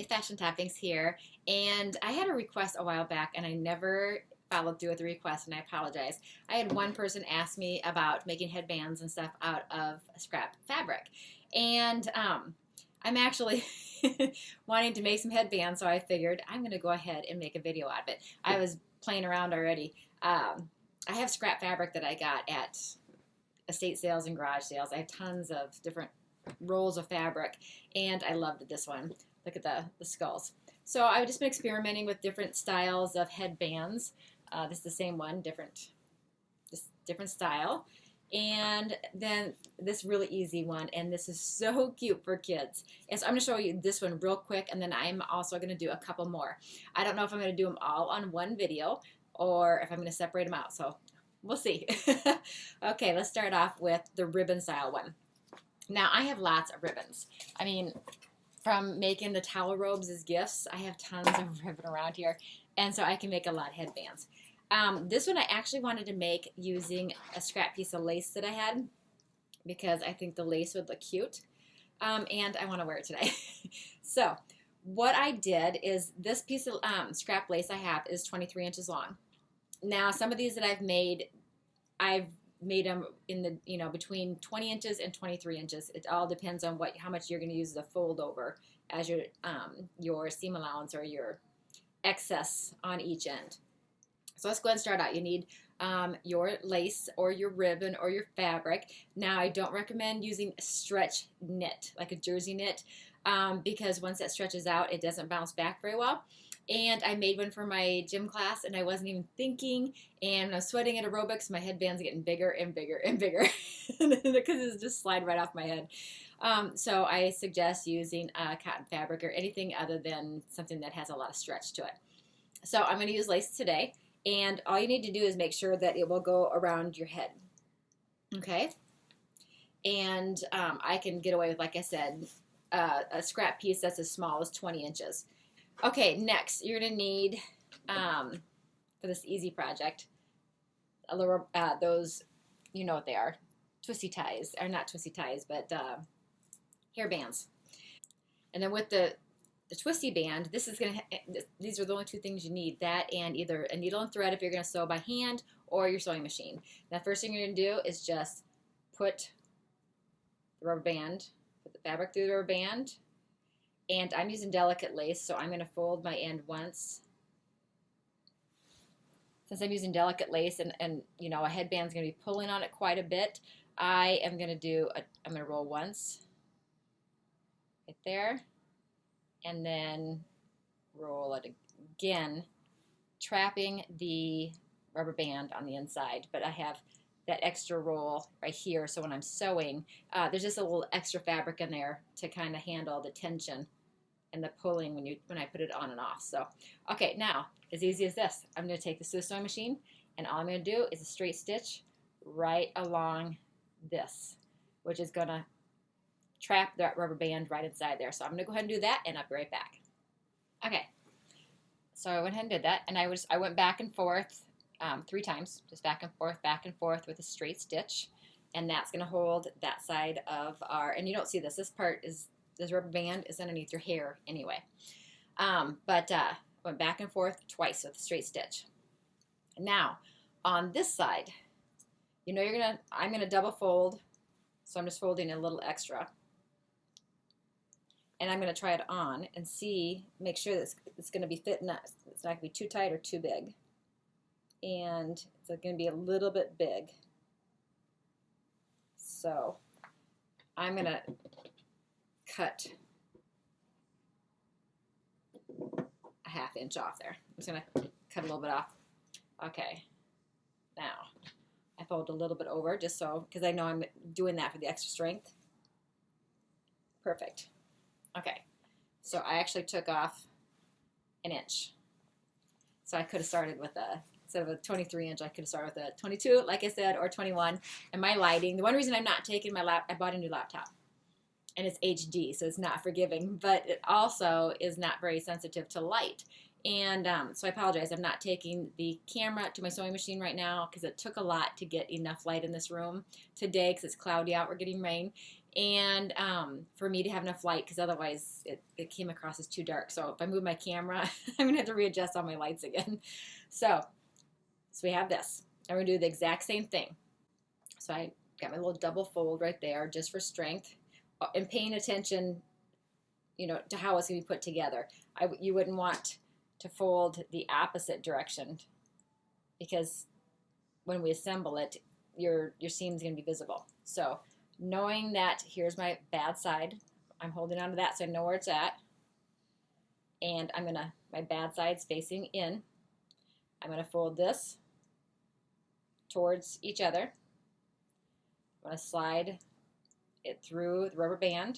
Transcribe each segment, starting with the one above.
Hey, Fashion Toppings here, and I had a request a while back, and I never followed through with the request, and I apologize. I had one person ask me about making headbands and stuff out of scrap fabric, and I'm actually wanting to make some headbands, so I figured I'm going to go ahead and make a video out of it. I was playing around already. I have scrap fabric that I got at estate sales and garage sales. I have tons of different rolls of fabric, and I loved this one. Look at the skulls. So I've just been experimenting with different styles of headbands. This is the same one, just different style. And then this really easy one, and this is so cute for kids. And so I'm going to show you this one real quick, and then I'm also going to do a couple more. I don't know if I'm going to do them all on one video or if I'm going to separate them out, so we'll see. Okay, let's start off with the ribbon style one. Now, I have lots of ribbons. I mean, from making the towel robes as gifts, I have tons of ribbon around here, and so I can make a lot of headbands. This one I actually wanted to make using a scrap piece of lace that I had because I think the lace would look cute, and I want to wear it today. So what I did is this piece of scrap lace I have is 23 inches long. Now, some of these that I've made them in the, between 20 inches and 23 inches. It all depends on how much you're going to use as a fold over as your seam allowance or your excess on each end. So let's go ahead and start out. You need your lace or your ribbon or your fabric. Now, I don't recommend using stretch knit, like a jersey knit, because once that stretches out, it doesn't bounce back very well. And I made one for my gym class, and I wasn't even thinking, and I was sweating at aerobics. My headband's getting bigger and bigger and bigger because it's just slide right off my head. So I suggest using cotton fabric or anything other than something that has a lot of stretch to it. So I'm going to use lace today, and all you need to do is make sure that it will go around your head. Okay? And I can get away with, like I said, a scrap piece that's as small as 20 inches. Okay, next you're going to need, for this easy project, a little, those, you know what they are, twisty ties, or not twisty ties, but hair bands. And then with the twisty band, these are the only two things you need, that and either a needle and thread if you're going to sew by hand or your sewing machine. Now, the first thing you're going to do is just put the rubber band, put the fabric through the rubber band. And I'm using delicate lace, so I'm going to fold my end once. Since I'm using delicate lace and a headband's going to be pulling on it quite a bit, I'm going to roll once, right there, and then roll it again, trapping the rubber band on the inside. But I have that extra roll right here, so when I'm sewing, there's just a little extra fabric in there to kind of handle the tension and the pulling when I put it on and off. So, okay, now, as easy as this, I'm going to take this to the sewing machine, and all I'm going to do is a straight stitch right along this, which is going to trap that rubber band right inside there. So I'm going to go ahead and do that, and I'll be right back. Okay, so I went ahead and did that, and I went back and forth 3 times, just back and forth with a straight stitch, and that's going to hold that side of and you don't see this part is, this rubber band is underneath your hair anyway. Went back and forth twice with a straight stitch. Now, on this side, I'm going to double fold, so I'm just folding a little extra. And I'm going to try it on and make sure that it's going to be fitting up. It's not going to be too tight or too big. And it's going to be a little bit big. So I'm going to cut a ½ inch off there. I'm just going to cut a little bit off. Okay. Now, I fold a little bit over just so, because I know I'm doing that for the extra strength. Perfect. Okay. So I actually took off an inch. So I could have started with instead of a 23 inch, I could have started with a 22, like I said, or 21. And my lighting, the one reason I'm not taking I bought a new laptop. And it's HD, so it's not forgiving, but it also is not very sensitive to light. And so I apologize. I'm not taking the camera to my sewing machine right now because it took a lot to get enough light in this room today because it's cloudy out. We're getting rain. and for me to have enough light, because otherwise it came across as too dark. So if I move my camera, I'm going to have to readjust all my lights again. So we have this. And we're going to do the exact same thing. So I got my little double fold right there just for strength, and paying attention, you know, to how it's going to be put together. You wouldn't want to fold the opposite direction, because when we assemble it, your seam is going to be visible. So knowing that here's my bad side, I'm holding on to that so I know where it's at, and my bad side's facing in. I'm going to fold this towards each other. I'm going to slide it through the rubber band.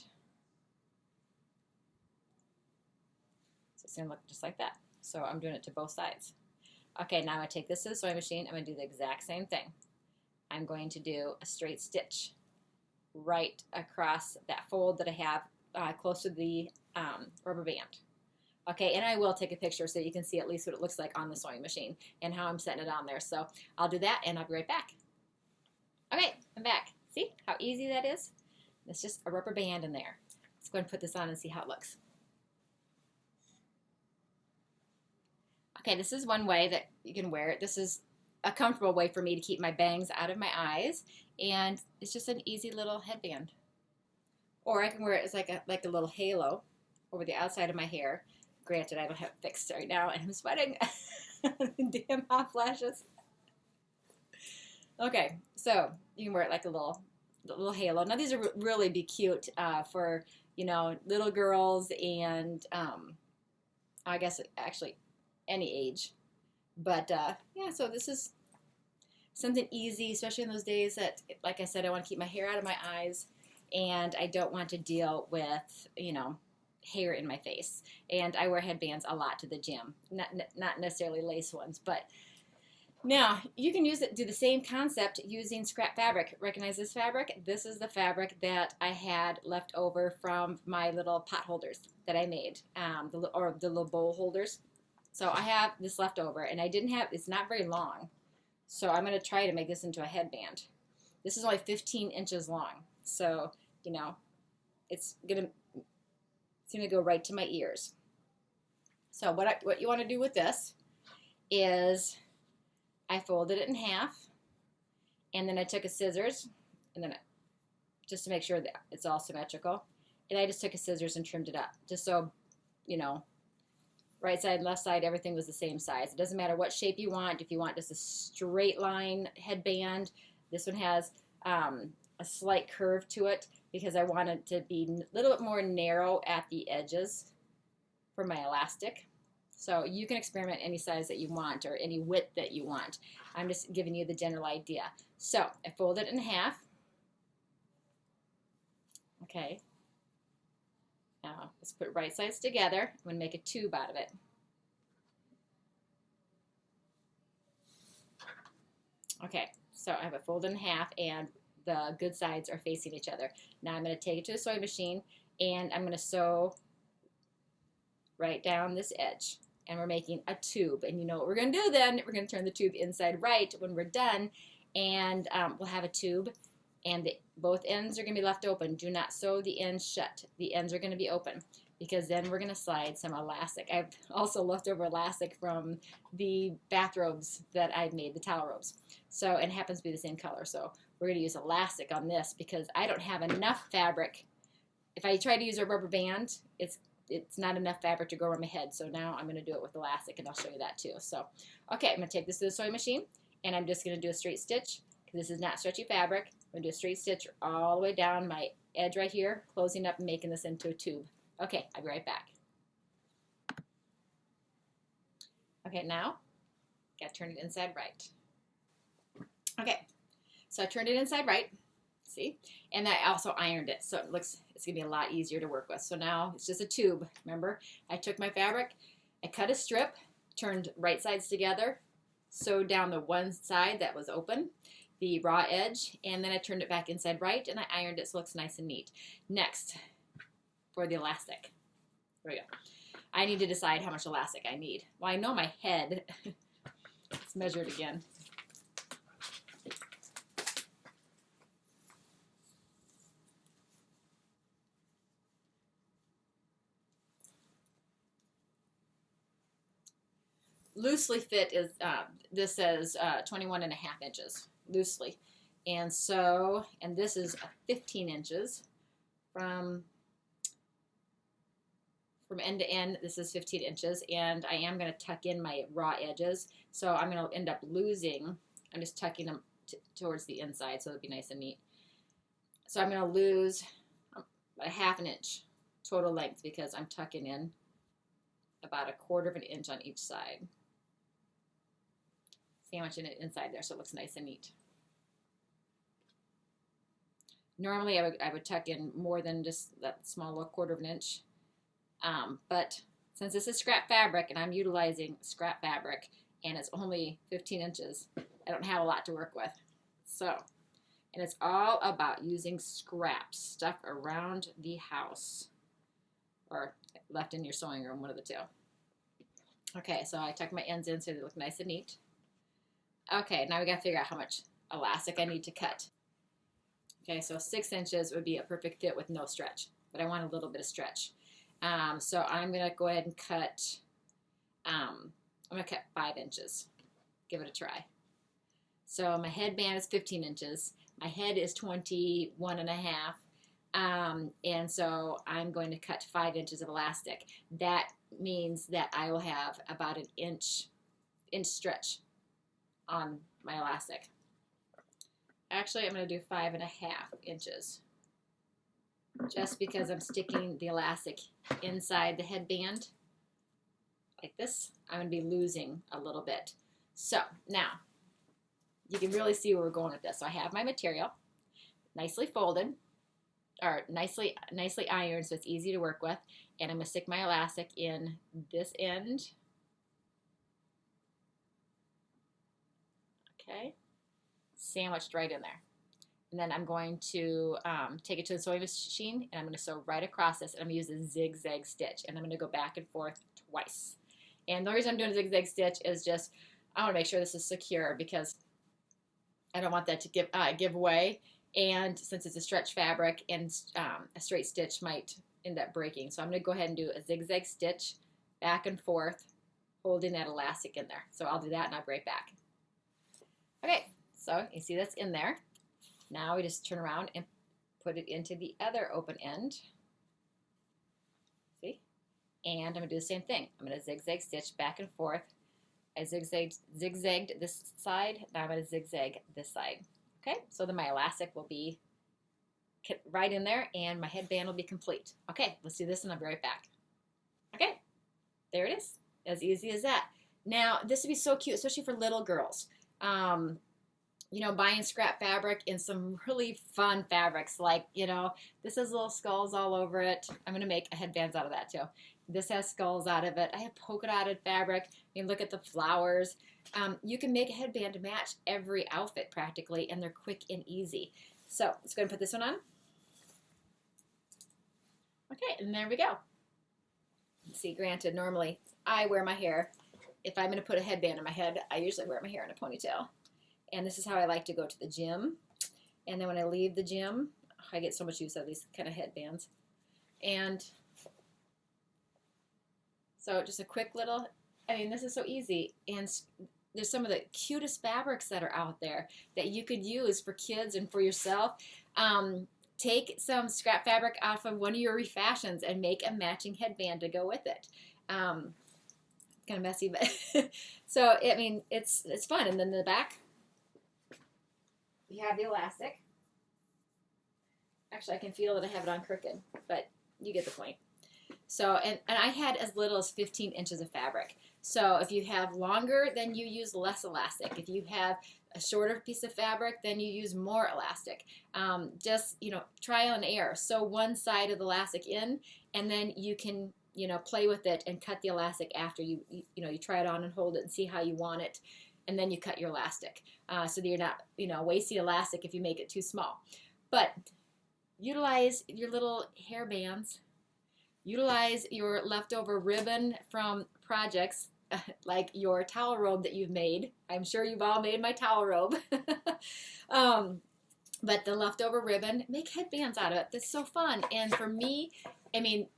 So it's going to look just like that. So I'm doing it to both sides. Okay, now I'm going to take this to the sewing machine. I'm going to do the exact same thing. I'm going to do a straight stitch right across that fold that I have close to the rubber band. Okay, and I will take a picture so you can see at least what it looks like on the sewing machine and how I'm setting it on there. So I'll do that and I'll be right back. Okay, I'm back. See how easy that is? It's just a rubber band in there. Let's go ahead and put this on and see how it looks. Okay, this is one way that you can wear it. This is a comfortable way for me to keep my bangs out of my eyes, and it's just an easy little headband. Or I can wear it as like a little halo over the outside of my hair. Granted, I don't have it fixed right now, and I'm sweating. Damn hot flashes. Okay, so you can wear it like a little halo. Now these are really be cute for, you know, little girls and I guess actually any age. But yeah, so this is something easy, especially in those days that, like I said, I want to keep my hair out of my eyes, and I don't want to deal with, you know, hair in my face. And I wear headbands a lot to the gym, not necessarily lace ones, but now you can do the same concept using scrap fabric. Recognize this fabric? This is the fabric that I had left over from my little pot holders that I made, the little bowl holders. So I have this left over, and it's not very long. So I'm going to try to make this into a headband. This is only 15 inches long. So, you know, it's going to go right to my ears. So what you want to do with this is I folded it in half, and then I took a scissors, and then just to make sure that it's all symmetrical, and I just took a scissors and trimmed it up, just so, you know, right side, left side, everything was the same size. It doesn't matter what shape you want. If you want just a straight line headband, this one has a slight curve to it because I want it to be a little bit more narrow at the edges for my elastic. So you can experiment any size that you want or any width that you want. I'm just giving you the general idea. So I fold it in half. Okay. Now let's put right sides together. I'm going to make a tube out of it. Okay, so I have it folded in half, and the good sides are facing each other. Now I'm going to take it to the sewing machine, and I'm going to sew right down this edge. And we're making a tube. And you know what we're going to do then? We're going to turn the tube inside right when we're done, and we'll have a tube. And both ends are going to be left open. Do not sew the ends shut. The ends are going to be open, because then we're going to slide some elastic. I've also leftover elastic from the bathrobes that I've made, the towel robes. So, and it happens to be the same color. So we're going to use elastic on this because I don't have enough fabric. If I try to use a rubber band, it's not enough fabric to go around my head. So now I'm going to do it with elastic, and I'll show you that too. So, okay, I'm going to take this to the sewing machine, and I'm just going to do a straight stitch. This is not stretchy fabric. I'm going to do a straight stitch all the way down my edge right here, closing up and making this into a tube. Okay, I'll be right back. Okay, now, got to turn it inside right. Okay, so I turned it inside right, see? And I also ironed it, so it's going to be a lot easier to work with. So now it's just a tube, remember? I took my fabric, I cut a strip, turned right sides together, sewed down the one side that was open, the raw edge, and then I turned it back inside right, and I ironed it so it looks nice and neat. Next, for the elastic. Here we go. I need to decide how much elastic I need. Well, I know my head. Let's measure it again. loosely fit is, this says 21.5 inches, loosely. And so, and this is 15 inches from end to end. This is 15 inches, and I am going to tuck in my raw edges. So I'm going to end up losing, I'm just tucking them towards the inside so it'll be nice and neat. So I'm going to lose about a 1/2 inch total length because I'm tucking in about 1/4 inch on each side. Sandwiching it inside there so it looks nice and neat. Normally I would tuck in more than just that small little 1/4 inch. But since this is scrap fabric and I'm utilizing scrap fabric and it's only 15 inches, I don't have a lot to work with. So, and it's all about using scrap stuff around the house or left in your sewing room, one of the two. Okay, so I tuck my ends in so they look nice and neat. Okay, now we got to figure out how much elastic I need to cut. Okay, so 6 inches would be a perfect fit with no stretch, but I want a little bit of stretch. So I'm going to go ahead and cut, I'm going to cut 5 inches. Give it a try. So my headband is 15 inches. My head is 21.5. And so I'm going to cut 5 inches of elastic. That means that I will have about an inch stretch on my elastic. Actually, I'm going to do 5.5 inches. Just because I'm sticking the elastic inside the headband like this, I'm going to be losing a little bit. So now you can really see where we're going with this. So I have my material nicely folded or nicely ironed so it's easy to work with, and I'm going to stick my elastic in this end. Okay, sandwiched right in there. And then I'm going to take it to the sewing machine, and I'm going to sew right across this, and I'm going to use a zigzag stitch, and I'm going to go back and forth twice. And the reason I'm doing a zigzag stitch is just I want to make sure this is secure because I don't want that to give way, and since it's a stretch fabric and a straight stitch might end up breaking. So I'm going to go ahead and do a zigzag stitch back and forth, holding that elastic in there. So I'll do that and I'll be right back. Okay, so you see that's in there. Now we just turn around and put it into the other open end. See? And I'm going to do the same thing. I'm going to zigzag stitch back and forth. I zigzagged this side. Now I'm going to zigzag this side. Okay, so then my elastic will be right in there and my headband will be complete. Okay, let's do this and I'll be right back. Okay, there it is. As easy as that. Now, this would be so cute, especially for little girls. You know, buying scrap fabric in some really fun fabrics like, you know, this has little skulls all over it. I'm going to make headbands out of that too. This has skulls out of it. I have polka dotted fabric. You can look at the flowers. You can make a headband to match every outfit practically, and they're quick and easy. So let's go ahead and put this one on. Okay, and there we go. See, granted, normally I wear my hair. If I'm going to put a headband on my head, I usually wear my hair in a ponytail. And this is how I like to go to the gym. And then when I leave the gym, I get so much use out of these kind of headbands. And so just a quick little, I mean, this is so easy. And there's some of the cutest fabrics that are out there that you could use for kids and for yourself. Take some scrap fabric off of one of your refashions and make a matching headband to go with it. Kind of messy, but so I mean, it's fun. And then in the back, we have the elastic. Actually, I can feel that I have it on crooked, but you get the point. So, and I had as little as 15 inches of fabric. So if you have longer, then you use less elastic. If you have a shorter piece of fabric, then you use more elastic. Just, you know, trial and error. Sew one side of the elastic in, and then you can, you know, play with it and cut the elastic after you try it on and hold it and see how you want it. And then you cut your elastic so that you're not, you know, wasting elastic if you make it too small. But utilize your little hair bands. Utilize your leftover ribbon from projects like your towel robe that you've made. I'm sure you've all made my towel robe. But the leftover ribbon, make headbands out of it. That's so fun. And for me, I mean,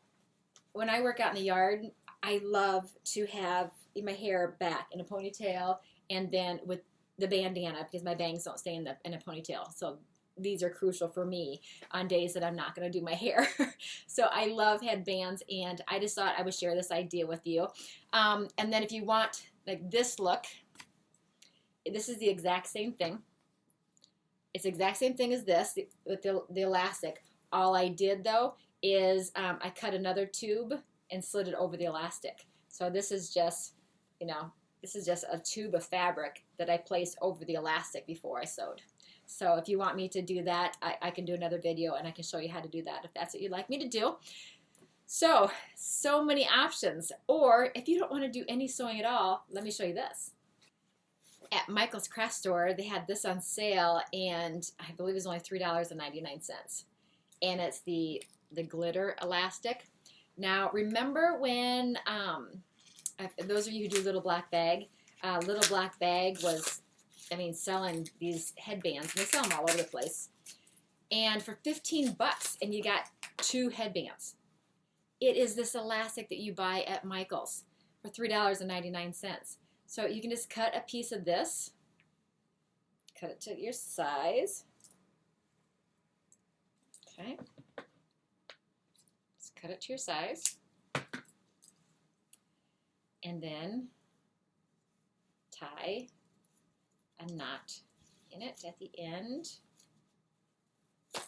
when I work out in the yard, I love to have, my hair back in a ponytail, and then with the bandana, because my bangs don't stay in a ponytail. So these are crucial for me on days that I'm not going to do my hair. So I love headbands, and I just thought I would share this idea with you. And then if you want like this look, this is the exact same thing. It's the exact same thing as this with the elastic. All I did though is I cut another tube and slid it over the elastic. So this is just, you know, this is just a tube of fabric that I placed over the elastic before I sewed. So if you want me to do that, I can do another video and I can show you how to do that if that's what you'd like me to do. So many options. Or if you don't want to do any sewing at all, let me show you this. At Michael's Craft Store, they had this on sale, and I believe it was only $3.99. And it's the glitter elastic. Now, remember when, those of you who do Little Black Bag was, I mean, selling these headbands, and they sell them all over the place. And for 15 bucks, and you got 2 headbands. It is this elastic that you buy at Michael's for $3.99. So you can just cut a piece of this, cut it to your size. Okay. Just cut it to your size. And then tie a knot in it at the end. Make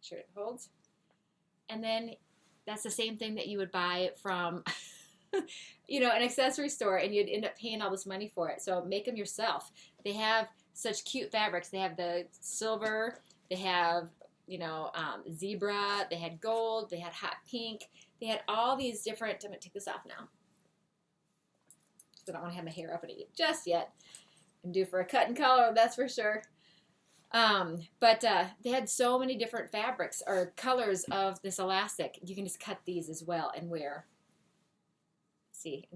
sure it holds. And then that's the same thing that you would buy from you know, an accessory store, and you'd end up paying all this money for it. So make them yourself. They have such cute fabrics. They have the silver, they have, you know, zebra, they had gold, they had hot pink, they had all these different, I'm going to take this off now. I don't want to have my hair up in it just yet. I'm due for a cut and color, that's for sure. But they had so many different fabrics or colors of this elastic. You can just cut these as well and wear. See,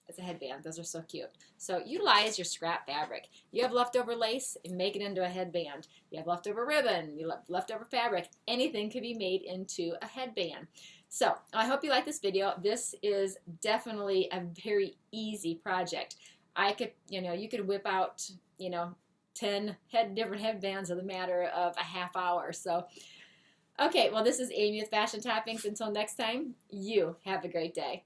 it's a headband. Those are so cute. So utilize your scrap fabric. You have leftover lace, and make it into a headband. You have leftover ribbon, you have leftover fabric. Anything can be made into a headband. So I hope you like this video. This is definitely a very easy project. I could, you know, you could whip out, you know, 10 different headbands in the matter of a half hour. So, okay, well, this is Amy with Fashion Toppings. Until next time, you have a great day.